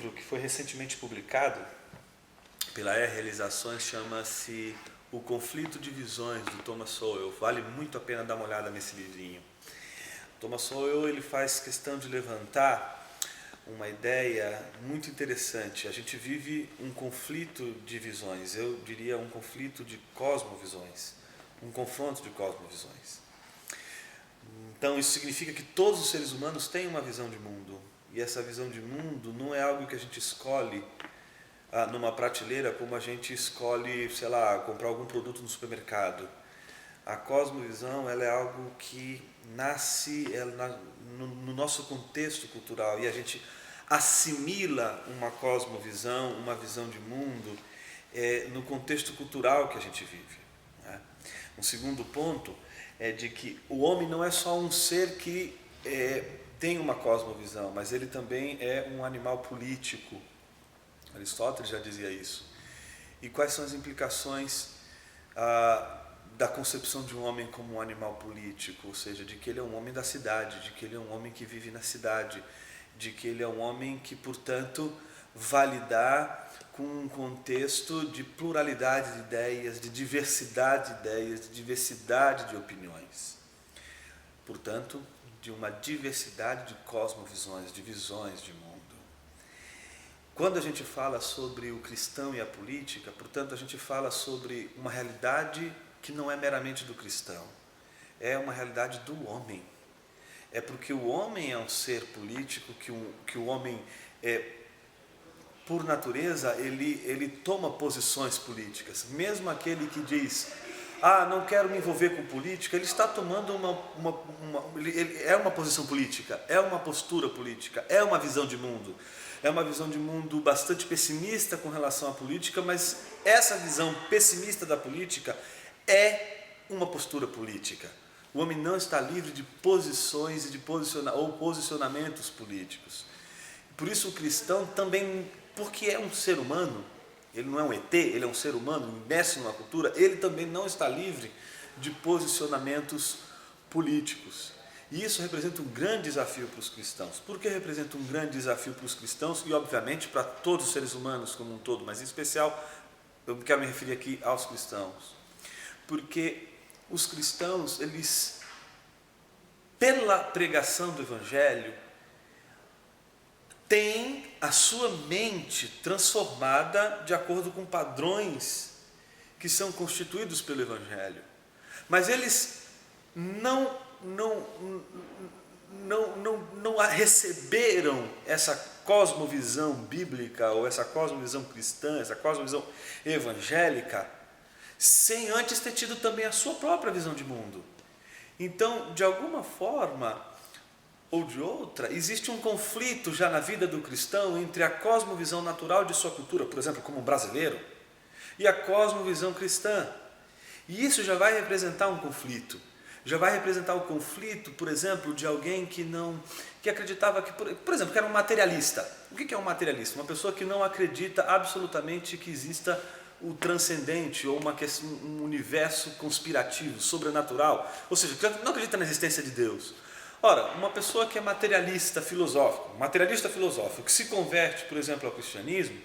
livro que foi recentemente publicado pela Realizações, chama-se O Conflito de Visões, do Thomas Sowell. Vale muito a pena dar uma olhada nesse livrinho. Thomas Sowell, ele faz questão de levantar uma ideia muito interessante. A gente vive um conflito de visões, eu diria um conflito de cosmovisões, um confronto de cosmovisões. Então isso significa que todos os seres humanos têm uma visão de mundo, e essa visão de mundo não é algo que a gente escolhe numa prateleira como a gente escolhe, sei lá, comprar algum produto no supermercado. A cosmovisão, ela é algo que nasce no nosso contexto cultural, e a gente assimila uma cosmovisão, uma visão de mundo no contexto cultural que a gente vive, né? Um segundo ponto é de que o homem não é só um ser que tem uma cosmovisão, mas ele também é um animal político. Aristóteles já dizia isso. E quais são as implicações da concepção de um homem como um animal político? Ou seja, de que ele é um homem da cidade, de que ele é um homem que vive na cidade, de que ele é um homem que, portanto, vai lidar com um contexto de pluralidade de ideias, de diversidade de ideias, de diversidade de opiniões. Portanto, de uma diversidade de cosmovisões, de visões de mundo. Quando a gente fala sobre o cristão e a política, portanto, a gente fala sobre uma realidade que não é meramente do cristão, é uma realidade do homem. É porque o homem é um ser político, que o homem, por natureza, ele toma posições políticas. Mesmo aquele que diz, não quero me envolver com política, ele está tomando é uma posição política, é uma postura política, é uma visão de mundo. É uma visão de mundo bastante pessimista com relação à política, mas essa visão pessimista da política é uma postura política. O homem não está livre de posições e ou posicionamentos políticos. Por isso o cristão também, porque é um ser humano, ele não é um ET, ele é um ser humano, imerso numa cultura, ele também não está livre de posicionamentos políticos. E isso representa um grande desafio para os cristãos. Por que representa um grande desafio para os cristãos e, obviamente, para todos os seres humanos como um todo, mas em especial, eu quero me referir aqui aos cristãos. Porque os cristãos, eles, pela pregação do Evangelho, têm a sua mente transformada de acordo com padrões que são constituídos pelo Evangelho. Mas eles não receberam essa cosmovisão bíblica ou essa cosmovisão cristã, essa cosmovisão evangélica, sem antes ter tido também a sua própria visão de mundo. Então, de alguma forma ou de outra, existe um conflito já na vida do cristão entre a cosmovisão natural de sua cultura, por exemplo, como um brasileiro, e a cosmovisão cristã. E isso já vai representar um conflito. Já vai representar o conflito, por exemplo, de alguém que acreditava que, por exemplo, que era um materialista. O que é um materialista? Uma pessoa que não acredita absolutamente que exista o transcendente ou um universo conspirativo, sobrenatural, ou seja, que não acredita na existência de Deus. Ora, uma pessoa que é materialista filosófico, que se converte, por exemplo, ao cristianismo,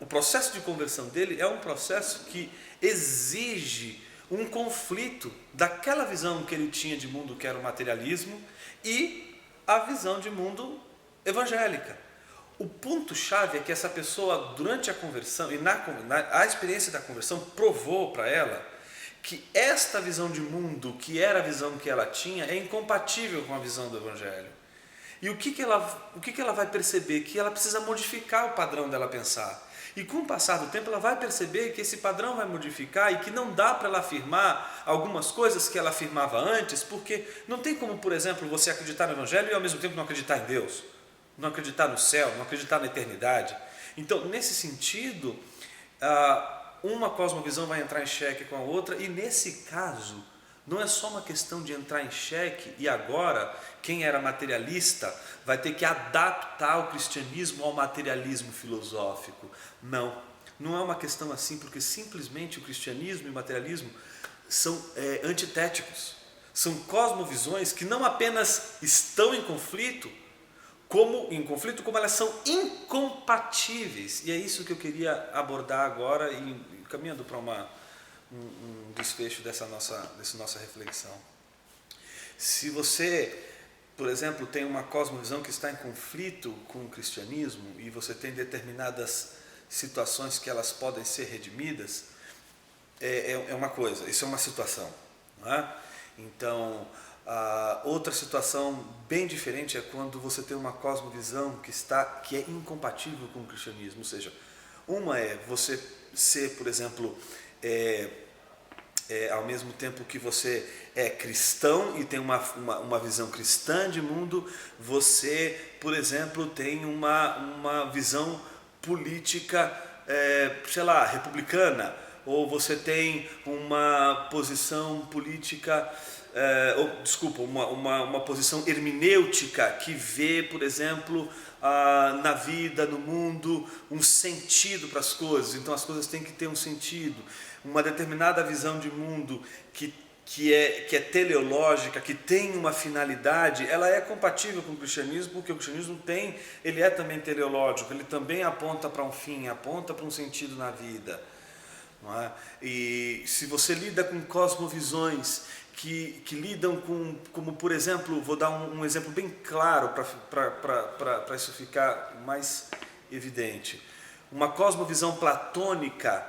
o processo de conversão dele é um processo que exige um conflito daquela visão que ele tinha de mundo, que era o materialismo, e a visão de mundo evangélica. O ponto-chave é que essa pessoa, durante a conversão, e a experiência da conversão, provou para ela que esta visão de mundo, que era a visão que ela tinha, é incompatível com a visão do Evangelho. E o que ela vai perceber? Que ela precisa modificar o padrão dela pensar. E com o passar do tempo ela vai perceber que esse padrão vai modificar e que não dá para ela afirmar algumas coisas que ela afirmava antes, porque não tem como, por exemplo, você acreditar no Evangelho e ao mesmo tempo não acreditar em Deus, não acreditar no céu, não acreditar na eternidade. Então, nesse sentido, uma cosmovisão vai entrar em xeque com a outra, e nesse caso, não é só uma questão de entrar em xeque e agora quem era materialista vai ter que adaptar o cristianismo ao materialismo filosófico. Não é uma questão assim, porque simplesmente o cristianismo e o materialismo são antitéticos. São cosmovisões que não apenas estão em conflito, em conflito, como elas são incompatíveis. E é isso que eu queria abordar agora, e caminhando para um desfecho dessa nossa reflexão. Se você, por exemplo, tem uma cosmovisão que está em conflito com o cristianismo, e você tem determinadas situações que elas podem ser redimidas, é uma coisa, isso é uma situação, não é? Então, outra situação bem diferente é quando você tem uma cosmovisão que é incompatível com o cristianismo. Ou seja, uma é você ser, por exemplo, ao mesmo tempo que você é cristão e tem uma visão cristã de mundo, você, por exemplo, tem uma visão política, sei lá, republicana, ou você tem uma posição política, uma posição hermenêutica que vê, por exemplo, na vida, no mundo, um sentido para as coisas. Então as coisas têm que ter um sentido. Uma determinada visão de mundo que é teleológica, que tem uma finalidade, ela é compatível com o cristianismo, porque o cristianismo ele é também teleológico, ele também aponta para um fim, aponta para um sentido na vida. Não é? E se você lida com cosmovisões que lidam como por exemplo, vou dar um exemplo bem claro para isso ficar mais evidente. Uma cosmovisão platônica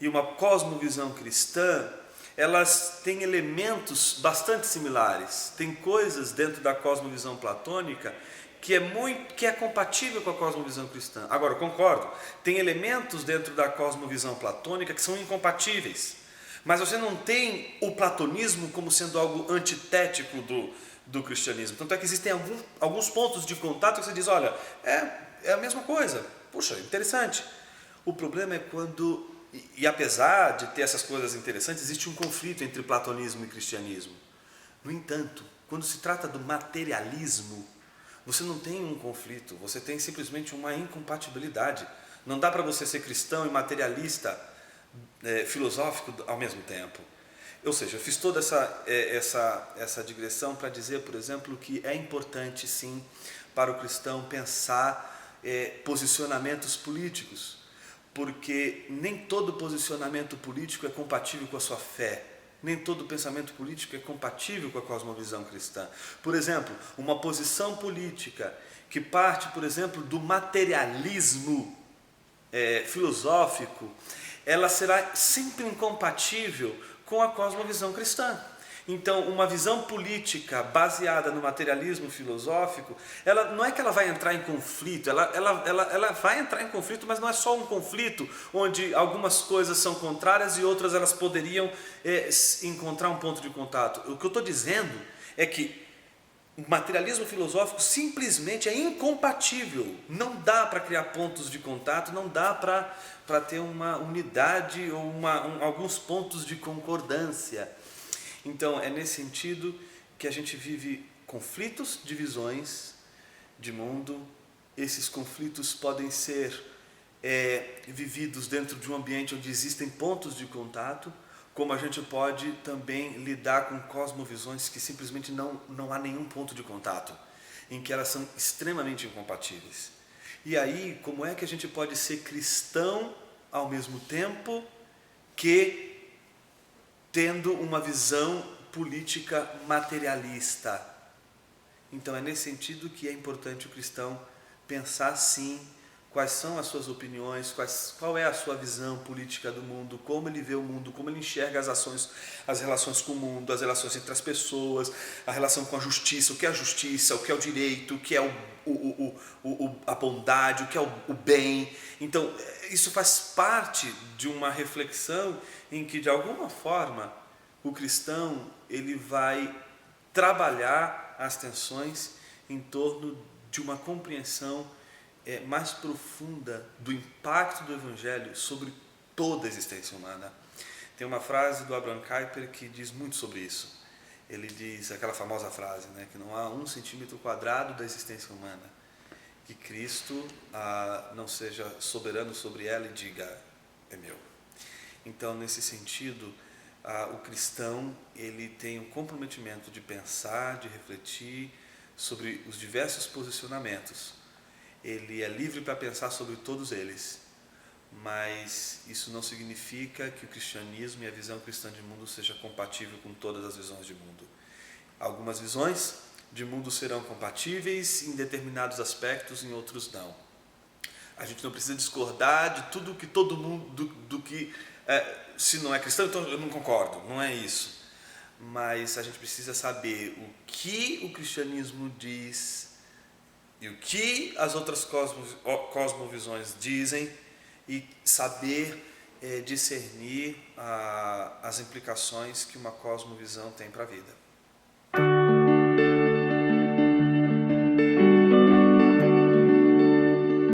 e uma cosmovisão cristã, elas têm elementos bastante similares. Tem coisas dentro da cosmovisão platônica que é compatível com a cosmovisão cristã. Agora, eu concordo, tem elementos dentro da cosmovisão platônica que são incompatíveis. Mas você não tem o platonismo como sendo algo antitético do cristianismo. Tanto é que existem alguns pontos de contato que você diz, olha, é a mesma coisa. Puxa, interessante. O problema é quando, e apesar de ter essas coisas interessantes, existe um conflito entre platonismo e cristianismo. No entanto, quando se trata do materialismo, você não tem um conflito, você tem simplesmente uma incompatibilidade. Não dá para você ser cristão e materialista, filosófico ao mesmo tempo. Ou seja, eu fiz toda essa digressão para dizer, por exemplo, que é importante sim para o cristão pensar posicionamentos políticos, porque nem todo posicionamento político é compatível com a sua fé. Nem todo pensamento político é compatível com a cosmovisão cristã. Por exemplo, uma posição política que parte, por exemplo, do materialismo filosófico, ela será sempre incompatível com a cosmovisão cristã. Então, uma visão política baseada no materialismo filosófico, ela não é que ela vai entrar em conflito, ela vai entrar em conflito, mas não é só um conflito onde algumas coisas são contrárias e outras elas poderiam encontrar um ponto de contato. O que eu estou dizendo é que o materialismo filosófico simplesmente é incompatível. Não dá para criar pontos de contato, não dá para ter uma unidade ou alguns pontos de concordância. Então, é nesse sentido que a gente vive conflitos, divisões de mundo. Esses conflitos podem ser vividos dentro de um ambiente onde existem pontos de contato, como a gente pode também lidar com cosmovisões que simplesmente não há nenhum ponto de contato, em que elas são extremamente incompatíveis. E aí, como é que a gente pode ser cristão ao mesmo tempo que tendo uma visão política materialista? Então é nesse sentido que é importante o cristão pensar sim quais são as suas opiniões, qual é a sua visão política do mundo, como ele vê o mundo, como ele enxerga as relações com o mundo, as relações entre as pessoas, a relação com a justiça, o que é a justiça, o que é o direito, o que é a bondade, o que é o bem. Então, isso faz parte de uma reflexão em que, de alguma forma, o cristão ele vai trabalhar as tensões em torno de uma compreensão mais profunda do impacto do Evangelho sobre toda a existência humana. Tem uma frase do Abraham Kuyper que diz muito sobre isso. Ele diz aquela famosa frase, né, que não há 1 centímetro quadrado da existência humana que Cristo não seja soberano sobre ela e diga, é meu. Então, nesse sentido, o cristão ele tem um comprometimento de pensar, de refletir sobre os diversos posicionamentos. Ele é livre para pensar sobre todos eles, mas isso não significa que o cristianismo e a visão cristã de mundo seja compatível com todas as visões de mundo. Algumas visões de mundo serão compatíveis em determinados aspectos, em outros não. A gente não precisa discordar de tudo que todo mundo, se não é cristão, então eu não concordo, não é isso. Mas a gente precisa saber o que o cristianismo diz e o que as outras cosmovisões dizem e saber discernir as implicações que uma cosmovisão tem para a vida.